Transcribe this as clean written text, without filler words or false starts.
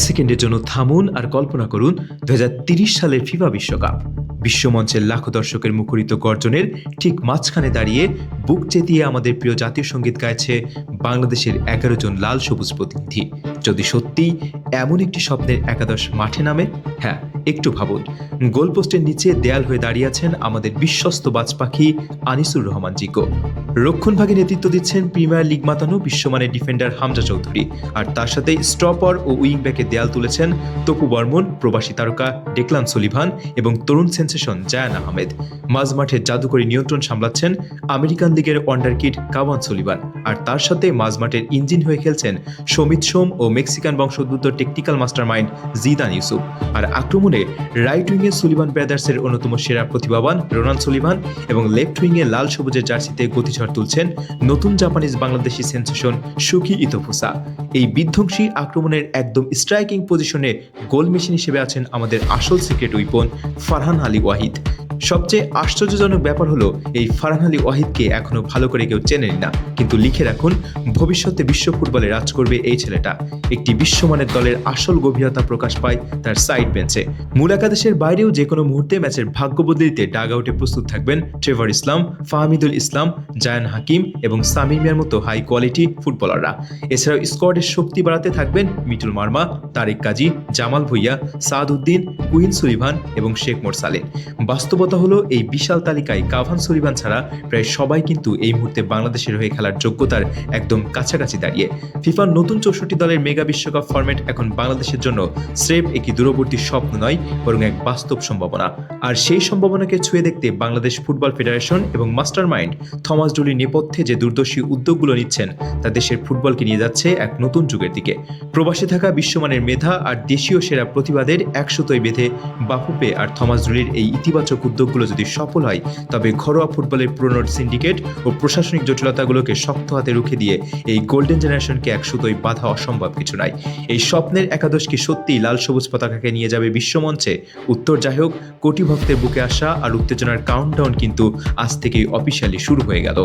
সেকেন্ডের জন্য থামুন আর কল্পনা করুন 2030 সালের ফিফা বিশ্বকাপ। বিশ্বমঞ্চের লাখো দর্শকের মুখরিত গর্জনের ঠিক মাঝখানে দাঁড়িয়ে বুক চেতিয়ে আমাদের প্রিয় জাতীয় সঙ্গীত গাইছে বাংলাদেশের 11 জন লাল সবুজ প্রতিনিধি। যদি সত্যিই এমন একটি স্বপ্নের একাদশ মাঠে নামে, হ্যাঁ, একটু ভাবুন। গোলপোস্টের নিচে দেয়াল হয়ে দাঁড়িয়ে আছেন আমাদের বিশ্বস্ত বাজ পাখি আনিসুর রহমান জিকো। রক্ষণভাগে নেতৃত্ব দিচ্ছেন প্রিমিয়ার লিগ মাতানো বিশ্বমানের ডিফেন্ডার হামজা চৌধুরী, আর তার সাথে স্টপার ও উইং ব্যাকে দেয়াল তুলেছেন তপু বর্মন, প্রবাসী তারকা ডেকলান সুলিভান এবং তরুণ সেন্সেশন জায়ান আহমেদ। মাঝমাঠের জাদুকরী নিয়ন্ত্রণ সামলাচ্ছেন আমেরিকান লিগের ওয়ান্ডারকিড কাওয়ান সুলিভান, আর তার সাথে মাঝমাঠের ইঞ্জিন হয়ে খেলছেন সমিত সোম ও মেক্সিকান বংশোদ্ভূত টেকনিক্যাল মাস্টারমাইন্ড জিদান ইউসুফ। আর আক্রমণে রাইট উইংয়ে সুলিভান ব্রাদার্সের অন্যতম সেরা প্রতিভাবান রোনাল্ড সুলিভান এবং লেফট উইংয়ে লাল সবুজের জার্সিতে গতিঝড় তুলছেন নতুন জাপানিজ বাংলাদেশি সেন্সেশন সুকি ইতোফুসা। এই বিধ্বংসী আক্রমণের একদম স্ট্রাইকিং পজিশনে গোল মেশিন হিসেবে আছেন আমাদের আসল সিক্রেট উইপন ফারহান আলী ওয়াহিদ। সবচেয়ে আশ্চর্যজনক ব্যাপার হলো এই ফারহান আলী ওয়াহিদকে এখনো ভালো করে কেউ চেনেনি না, কিন্তু লিখে রাখুন, ভবিষ্যতে বিশ্ব ফুটবলে রাজ করবে এই ছেলেটা। একটি বিশ্বমানের দলের আসল গভীরতা প্রকাশ পায় তার সাইড বেঞ্চে। মূল একাদশের বাইরেও যে কোনো মুহূর্তে ম্যাচের ভাগ্য বদলে দিতে ডাগ আউটে প্রস্তুত থাকবেন ট্রেভার ইসলাম, ফাহমিদুল ইসলাম, জায়ান হাকিম এবং সামির মিয়ার মতো হাই কোয়ালিটি ফুটবলাররা। এছাড়াও স্কোয়াডের শক্তি বাড়াতে থাকবেন মিটুল মার্মা, তারেক কাজী, জামাল ভুইয়া, সাদ উদ্দিন, কুইন সুলিভান এবং শেখ মোরসালিন। বাস্তবতা হলো এই বিশাল তালিকায় কাভান সুলিভান ছাড়া প্রায় সবাই কিন্তু এই মুহূর্তে বাংলাদেশের হয়ে খেলার যোগ্যতার একদম কাছাকাছি দাঁড়িয়ে। ফিফার নতুন 64 দলের মেগা বিশ্বকাপ ফরম্যাট এখন বাংলাদেশের জন্য স্রেফ একটি দূরবর্তী স্বপ্ন নয়, বরং এক বাস্তব সম্ভাবনা। আর সেই সম্ভাবনাকে ছুঁয়ে দেখতে বাংলাদেশ ফুটবল ফেডারেশন এবং মাস্টারমাইন্ড থমাস ডুলির নেপথ্যে যে দূরদর্শী উদ্যোগগুলো নিচ্ছেন তা দেশের ফুটবলকে নিয়ে যাচ্ছে এক নতুন যুগের দিকে। প্রবাসে থাকা বিশ্বমানের মেধা আর দেশীয় সেরা প্রতিবাদের একসুতোয় বেঁধে বাফুপে আর থমাস ডুলির এই ইতিবাচক উদ্যোগগুলো যদি সফল হয়, তবে ঘরোয়া ফুটবলের পুরনো সিন্ডিকেট ও প্রশাসনিক জটিলতাগুলোকে শক্ত হাতে রুখে দিয়ে এই গোল্ডেন জেনারেশনকে একসুতোয় বাধা অসম্ভব কিছু নয়। এই স্বপ্নের একাদশ কি সত্যিই লাল সবুজ পতাকাকে নিয়ে যাবে বিশ্বমঞ্চে? উত্তর যাই হোক, কোটি ভক্তের বুকে আসা আর উত্তেজনার কাউন্টডাউন কিন্তু আজ থেকেই অফিসিয়ালি শুরু হয়ে গেল।